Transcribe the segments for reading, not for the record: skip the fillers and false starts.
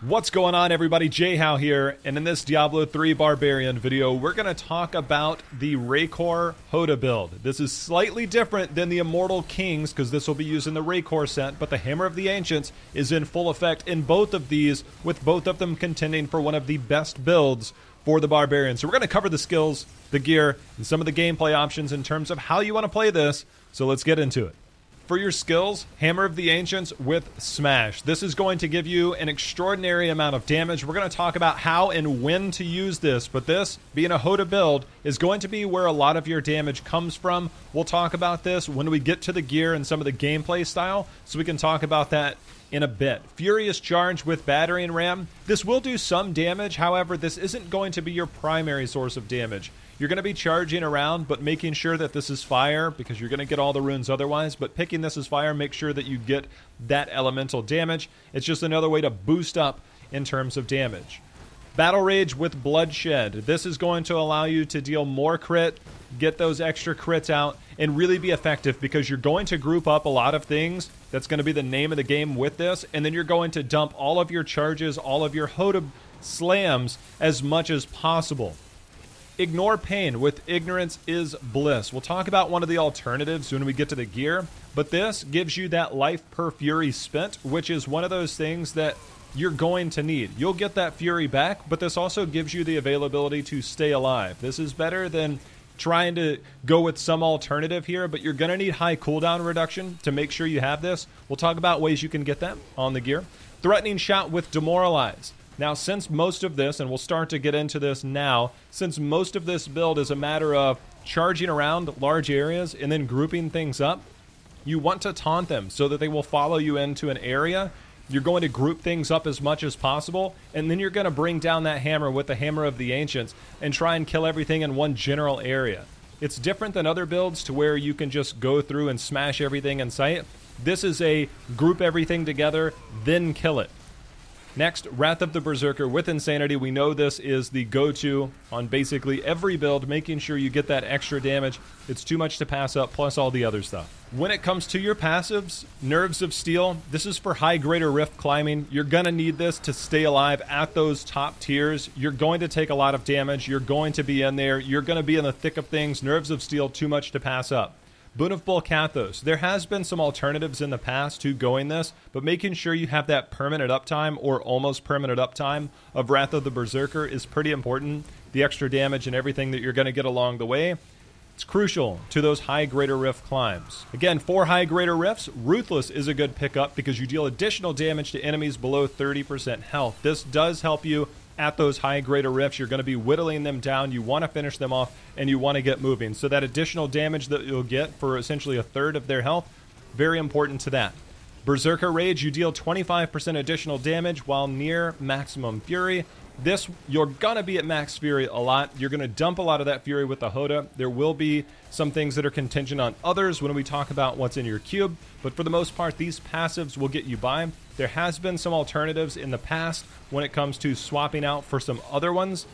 What's going on, everybody? JHow here, and in this Diablo 3 Barbarian video, we're going to talk about the Raekor HotA build. This is slightly different than the Immortal Kings, because this will be using the Raekor set, but the Hammer of the Ancients is in full effect in both of these, with both of them contending for one of the best builds for the Barbarian. So we're going to cover the skills, the gear, and some of the gameplay options in terms of how you want to play this, so let's get into it. For your skills, Hammer of the Ancients with Smash. This is going to give you an extraordinary amount of damage. We're going to talk about how and when to use this, but this, being a HotA build, is going to be where a lot of your damage comes from. We'll talk about this when we get to the gear and some of the gameplay style, so we can talk about that in a bit. Furious Charge with Battering Ram. This will do some damage, however, this isn't going to be your primary source of damage. You're going to be charging around, but making sure that this is fire, because you're going to get all the runes otherwise, but picking this as fire, make sure that you get that elemental damage. It's just another way to boost up in terms of damage. Battle Rage with Bloodshed. This is going to allow you to deal more crit, get those extra crits out, and really be effective, because you're going to group up a lot of things. That's going to be the name of the game with this, and then you're going to dump all of your charges, all of your HotA slams as much as possible. Ignore Pain with Ignorance is Bliss. We'll talk about one of the alternatives when we get to the gear, but this gives you that life per fury spent, which is one of those things that you're going to need. You'll get that fury back, but this also gives you the availability to stay alive. This is better than trying to go with some alternative here, but you're going to need high cooldown reduction to make sure you have this. We'll talk about ways you can get that on the gear. Threatening Shot with Demoralize. Now, since most of this, and we'll start to get into this now, since most of this build is a matter of charging around large areas and then grouping things up, you want to taunt them so that they will follow you into an area. You're going to group things up as much as possible, and then you're going to bring down that hammer with the Hammer of the Ancients and try and kill everything in one general area. It's different than other builds to where you can just go through and smash everything in sight. This is a group everything together, then kill it. Next, Wrath of the Berserker with Insanity. We know this is the go-to on basically every build, making sure you get that extra damage. It's too much to pass up, plus all the other stuff. When it comes to your passives, Nerves of Steel, this is for high Greater Rift climbing. You're going to need this to stay alive at those top tiers. You're going to take a lot of damage. You're going to be in there. You're going to be in the thick of things. Nerves of Steel, too much to pass up. Boon of Bolcathos. There has been some alternatives in the past to going this, but making sure you have that permanent uptime or almost permanent uptime of Wrath of the Berserker is pretty important. The extra damage and everything that you're going to get along the way, it's crucial to those high Greater Rift climbs. Again, for high Greater Rifts, Ruthless is a good pickup because you deal additional damage to enemies below 30% health. This does help you at those high Greater Rifts. You're going to be whittling them down. You want to finish them off, and you want to get moving. So that additional damage that you'll get for essentially a third of their health, very important to that. Berserker Rage, you deal 25% additional damage while near maximum fury. This, you're going to be at max fury a lot. You're going to dump a lot of that fury with the HotA. There will be some things that are contingent on others when we talk about what's in your cube, but for the most part, these passives will get you by. There has been some alternatives in the past when it comes to swapping out for some other ones,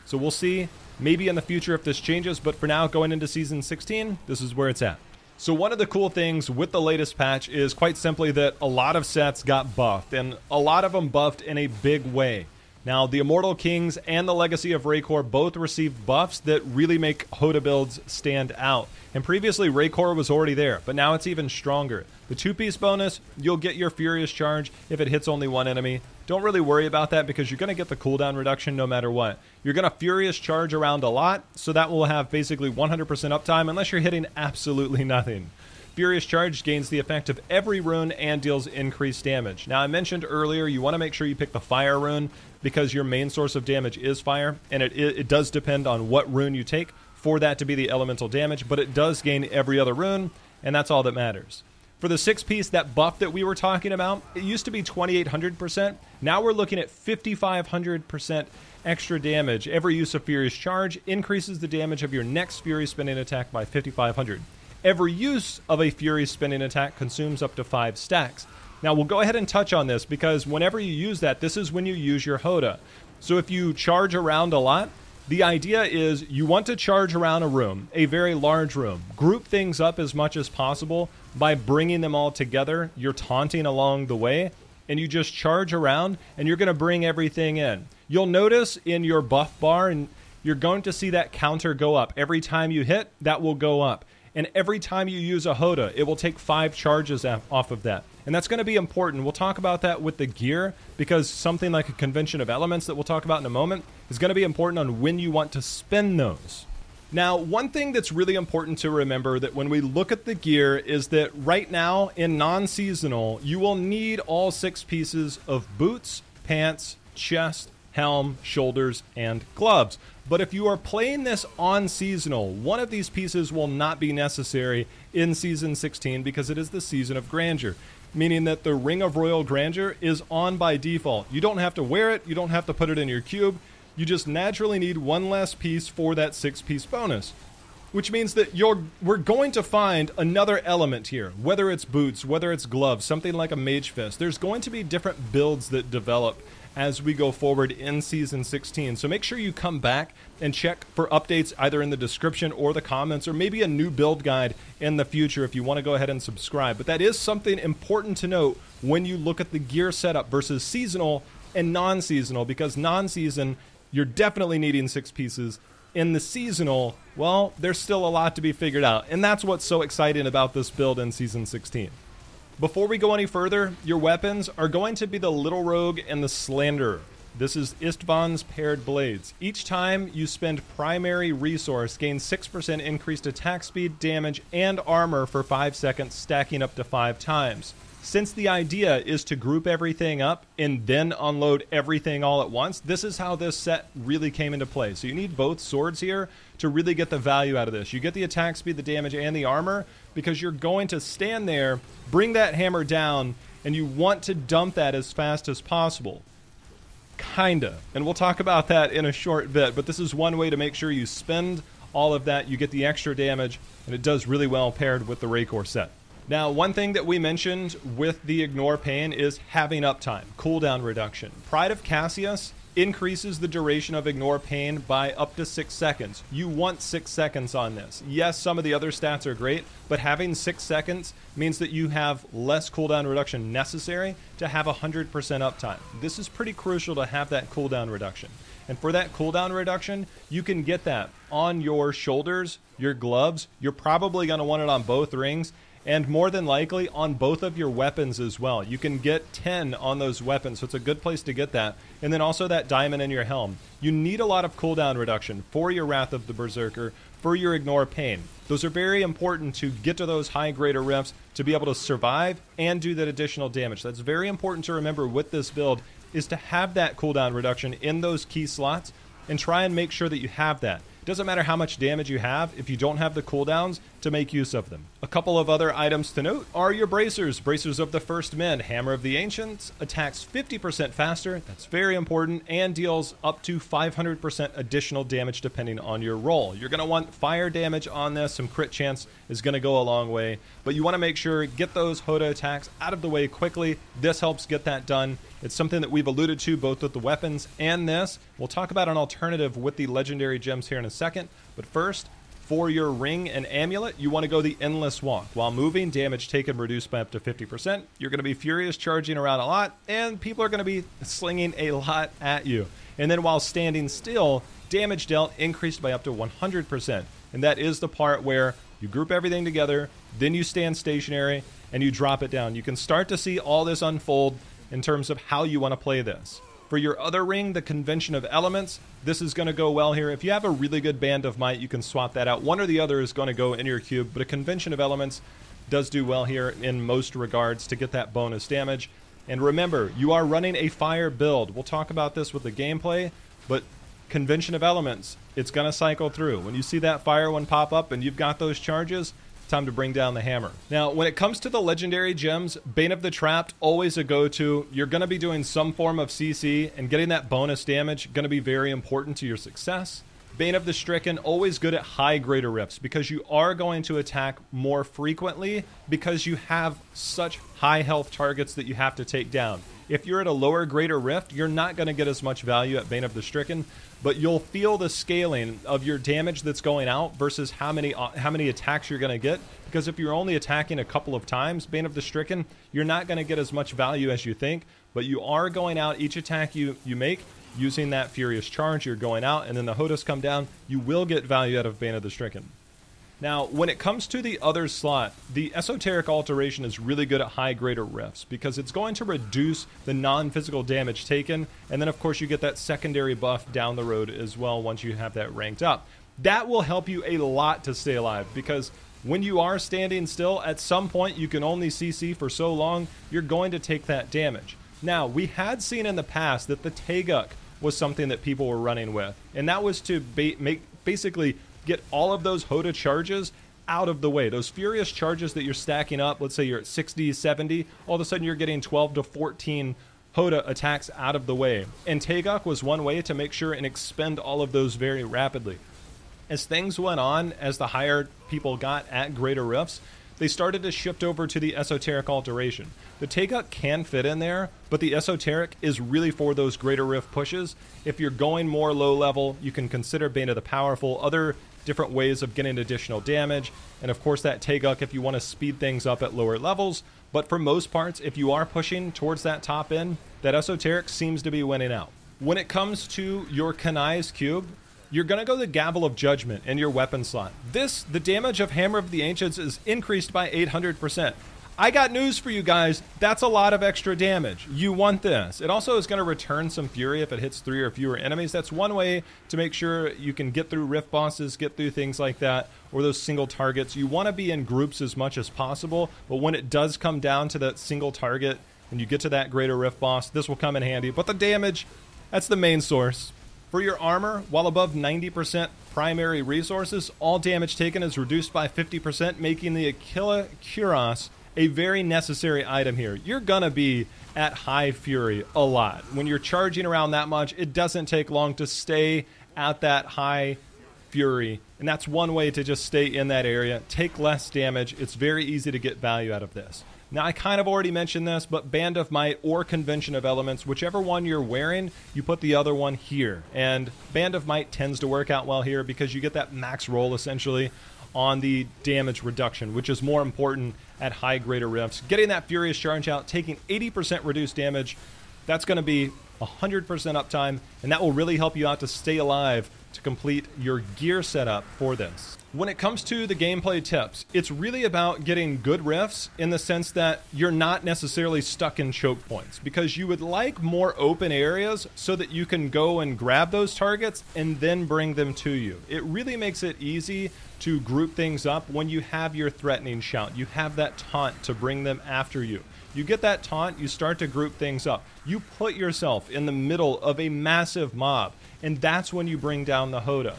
so we'll see maybe in the future if this changes, but for now, going into Season 16, this is where it's at. So one of the cool things with the latest patch is quite simply that a lot of sets got buffed, and a lot of them buffed in a big way. Now, the Immortal Kings and the Legacy of Raekor both received buffs that really make HotA builds stand out. And previously, Raekor was already there, but now it's even stronger. The two-piece bonus, you'll get your Furious Charge if it hits only one enemy. Don't really worry about that because you're going to get the cooldown reduction no matter what. You're going to Furious Charge around a lot, so that will have basically 100% uptime unless you're hitting absolutely nothing. Furious Charge gains the effect of every rune and deals increased damage. Now, I mentioned earlier you want to make sure you pick the fire rune because your main source of damage is fire, and it does depend on what rune you take for that to be the elemental damage, but it does gain every other rune, and that's all that matters. For the 6-piece, that buff that we were talking about, it used to be 2,800%. Now we're looking at 5,500% extra damage. Every use of Furious Charge increases the damage of your next Fury spinning attack by 5,500. Every use of a Fury spinning attack consumes up to 5 stacks. Now, we'll go ahead and touch on this because whenever you use that, this is when you use your HotA. So if you charge around a lot, the idea is you want to charge around a room, a very large room. Group things up as much as possible by bringing them all together. You're taunting along the way, and you just charge around, and you're going to bring everything in. You'll notice in your buff bar, and you're going to see that counter go up. Every time you hit, that will go up. And every time you use a HotA, it will take 5 charges off of that. And that's going to be important. We'll talk about that with the gear, because something like a Convention of Elements that we'll talk about in a moment is going to be important on when you want to spend those. Now, one thing that's really important to remember that when we look at the gear is that right now in non-seasonal, you will need all 6 pieces of boots, pants, chest, helm, shoulders, and gloves. But if you are playing this on seasonal, one of these pieces will not be necessary in Season 16 because it is the Season of Grandeur, meaning that the Ring of Royal Grandeur is on by default. You don't have to wear it, you don't have to put it in your cube, you just naturally need one less piece for that 6-piece bonus. Which means that we're going to find another element here, whether it's boots, whether it's gloves, something like a Mage Fist. There's going to be different builds that develop as we go forward in Season 16. So make sure you come back and check for updates either in the description or the comments, or maybe a new build guide in the future if you want to go ahead and subscribe. But that is something important to note when you look at the gear setup versus seasonal and non-seasonal, because non-season, you're definitely needing 6 pieces. In the seasonal, well, there's still a lot to be figured out, and that's what's so exciting about this build in Season 16. Before we go any further, your weapons are going to be the Little Rogue and the Slanderer. This is Istvan's paired blades. Each time you spend primary resource, gain 6% increased attack speed, damage, and armor for 5 seconds, stacking up to 5 times. Since the idea is to group everything up and then unload everything all at once, this is how this set really came into play. So you need both swords here to really get the value out of this. You get the attack speed, the damage, and the armor because you're going to stand there, bring that hammer down, and you want to dump that as fast as possible. Kinda. And we'll talk about that in a short bit, but this is one way to make sure you spend all of that, you get the extra damage, and it does really well paired with the Raekor set. Now, one thing that we mentioned with the Ignore Pain is having uptime, cooldown reduction. Pride of Cassius increases the duration of Ignore Pain by up to 6 seconds. You want 6 seconds on this. Yes, some of the other stats are great, but having 6 seconds means that you have less cooldown reduction necessary to have 100% uptime. This is pretty crucial to have that cooldown reduction. And for that cooldown reduction, you can get that on your shoulders, your gloves. You're probably going to want it on both rings, and more than likely on both of your weapons as well. You can get 10 on those weapons, so it's a good place to get that. And then also that diamond in your helm. You need a lot of cooldown reduction for your Wrath of the Berserker, for your Ignore Pain. Those are very important to get to those high greater rifts, to be able to survive and do that additional damage. That's very important to remember with this build, is to have that cooldown reduction in those key slots and try and make sure that you have that. It doesn't matter how much damage you have if you don't have the cooldowns to make use of them. A couple of other items to note are your bracers. Bracers of the First Men. Hammer of the Ancients attacks 50% faster. That's very important, and deals up to 500% additional damage depending on your roll. You're going to want fire damage on this. Some crit chance is going to go a long way, but you want to make sure get those HotA attacks out of the way quickly. This helps get that done. It's something that we've alluded to both with the weapons and this. We'll talk about an alternative with the legendary gems here in a second, but first, for your ring and amulet, you want to go the Endless Walk. While moving, damage taken reduced by up to 50%. You're going to be furious, charging around a lot, and people are going to be slinging a lot at you. And then while standing still, damage dealt increased by up to 100%. And that is the part where you group everything together, then you stand stationary, and you drop it down. You can start to see all this unfold in terms of how you want to play this. For your other ring, the Convention of Elements, this is going to go well here. If you have a really good Band of Might, you can swap that out. One or the other is going to go in your cube, but a Convention of Elements does do well here in most regards to get that bonus damage. And remember, you are running a fire build. We'll talk about this with the gameplay, but Convention of Elements, it's going to cycle through. When you see that fire one pop up and you've got those charges, time to bring down the hammer. Now, when it comes to the legendary gems, Bane of the Trapped, always a go-to. You're going to be doing some form of CC, and getting that bonus damage going to be very important to your success. Bane of the Stricken, always good at high greater rifts, because you are going to attack more frequently because you have such high health targets that you have to take down. If you're at a lower Greater Rift, you're not going to get as much value at Bane of the Stricken, but you'll feel the scaling of your damage that's going out versus how many attacks you're going to get. Because if you're only attacking a couple of times, Bane of the Stricken, you're not going to get as much value as you think, but you are going out each attack you make using that Furious Charge. You're going out, and then the HotAs come down. You will get value out of Bane of the Stricken. Now, when it comes to the other slot, the Esoteric Alteration is really good at high Greater Rifts because it's going to reduce the non-physical damage taken, and then of course you get that secondary buff down the road as well once you have that ranked up. That will help you a lot to stay alive because when you are standing still, at some point you can only CC for so long, you're going to take that damage. Now, we had seen in the past that the Taeguk was something that people were running with, and that was to basically get all of those HotA charges out of the way. Those Furious Charges that you're stacking up, let's say you're at 60, 70, all of a sudden you're getting 12 to 14 HotA attacks out of the way. And Taeguk was one way to make sure and expend all of those very rapidly. As things went on, as the higher people got at Greater Rifts, they started to shift over to the Esoteric Alteration. The Taeguk can fit in there, but the Esoteric is really for those Greater Rift pushes. If you're going more low level, you can consider Bane of the Powerful, other different ways of getting additional damage, and of course that Taeguk if you want to speed things up at lower levels. But for most parts, if you are pushing towards that top end, that Esoteric seems to be winning out. When it comes to your Kanai's Cube, you're going to go the Gavel of Judgment in your weapon slot. The damage of Hammer of the Ancients is increased by 800%. I got news for you guys. That's a lot of extra damage. You want this. It also is going to return some Fury if it hits 3 or fewer enemies. That's one way to make sure you can get through Rift bosses, get through things like that, or those single targets. You want to be in groups as much as possible, but when it does come down to that single target and you get to that Greater Rift boss, this will come in handy. But the damage, that's the main source. For your armor, while above 90% primary resources, all damage taken is reduced by 50%, making the Aquila Cuirass a very necessary item here. You're gonna be at high Fury a lot. When you're charging around that much, it doesn't take long to stay at that high Fury, and that's one way to just stay in that area, take less damage. It's very easy to get value out of this. Now, I kind of already mentioned this, but Band of Might or Convention of Elements, whichever one you're wearing, you put the other one here. And Band of Might tends to work out well here because you get that max roll, essentially, on the damage reduction, which is more important at high Greater Rifts. Getting that Furious Charge out, taking 80% reduced damage, that's going to be 100% uptime, and that will really help you out to stay alive to complete your gear setup for this. When it comes to the gameplay tips, it's really about getting good rifts in the sense that you're not necessarily stuck in choke points, because you would like more open areas so that you can go and grab those targets and then bring them to you. It really makes it easy to group things up when you have your threatening shout. You have that taunt to bring them after you. You get that taunt, you start to group things up. You put yourself in the middle of a massive mob, and that's when you bring down the HotA.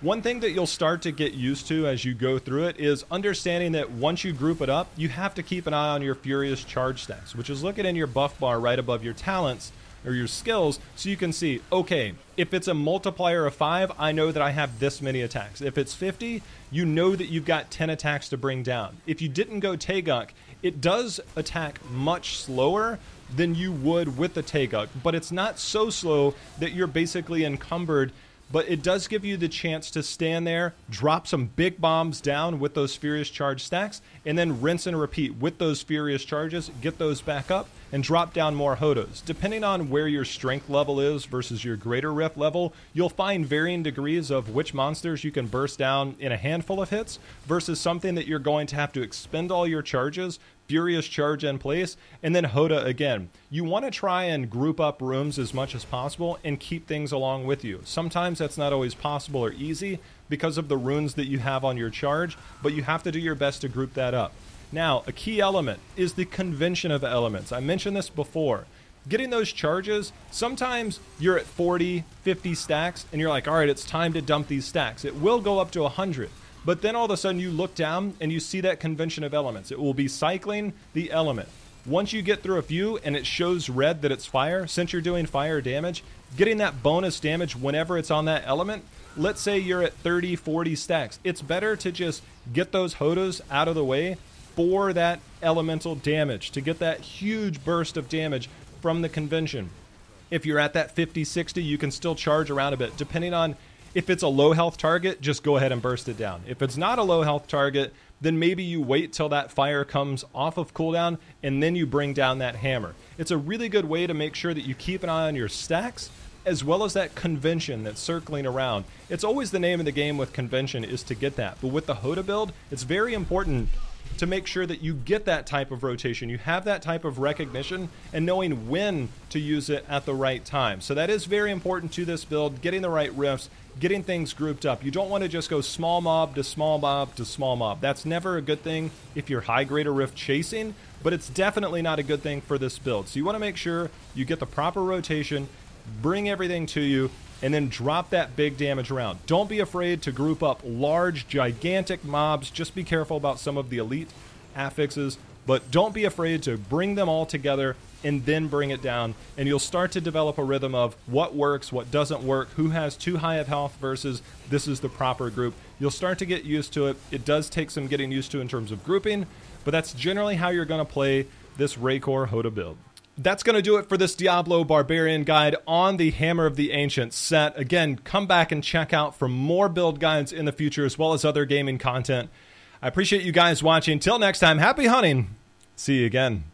One thing that you'll start to get used to as you go through it is understanding that once you group it up, you have to keep an eye on your Furious Charge stats, which is looking in your buff bar right above your talents or your skills, so you can see, okay, if it's a multiplier of 5, I know that I have this many attacks. If it's 50, you know that you've got 10 attacks to bring down. If you didn't go Taeguk, it does attack much slower than you would with the Taeguk, but it's not so slow that you're basically encumbered. But it does give you the chance to stand there, drop some big bombs down with those Furious Charge stacks, and then rinse and repeat with those Furious Charges, get those back up, and drop down more HotAs. Depending on where your strength level is versus your Greater Rift level, you'll find varying degrees of which monsters you can burst down in a handful of hits versus something that you're going to have to expend all your charges, Furious Charge in place, and then HotA again. You want to try and group up rooms as much as possible and keep things along with you. Sometimes that's not always possible or easy because of the runes that you have on your charge, but you have to do your best to group that up. Now, a key element is the Convention of Elements. I mentioned this before. Getting those charges, sometimes you're at 40, 50 stacks, and you're like, all right, it's time to dump these stacks. It will go up to 100. But then all of a sudden you look down and you see that Convention of Elements. It will be cycling the element. Once you get through a few and it shows red that it's fire, since you're doing fire damage, getting that bonus damage whenever it's on that element, let's say you're at 30, 40 stacks. It's better to just get those HotAs out of the way for that elemental damage, to get that huge burst of damage from the convention. If you're at that 50, 60, you can still charge around a bit. Depending on if it's a low health target, just go ahead and burst it down. If it's not a low health target, then maybe you wait till that fire comes off of cooldown and then you bring down that hammer. It's a really good way to make sure that you keep an eye on your stacks as well as that convention that's circling around. It's always the name of the game with convention is to get that. But with the HotA build, it's very important to make sure that you get that type of rotation. You have that type of recognition and knowing when to use it at the right time. So that is very important to this build, getting the right rifts, getting things grouped up. You don't want to just go small mob to small mob to small mob. That's never a good thing if you're high grade or rift chasing, but it's definitely not a good thing for this build. So you want to make sure you get the proper rotation, bring everything to you, and then drop that big damage around. Don't be afraid to group up large, gigantic mobs. Just be careful about some of the elite affixes, but don't be afraid to bring them all together and then bring it down, and you'll start to develop a rhythm of what works, what doesn't work, who has too high of health versus this is the proper group. You'll start to get used to it. It does take some getting used to in terms of grouping, but that's generally how you're going to play this Raekor HotA build. That's going to do it for this Diablo Barbarian guide on the Hammer of the Ancients set. Again, come back and check out for more build guides in the future as well as other gaming content. I appreciate you guys watching. Till next time, happy hunting. See you again.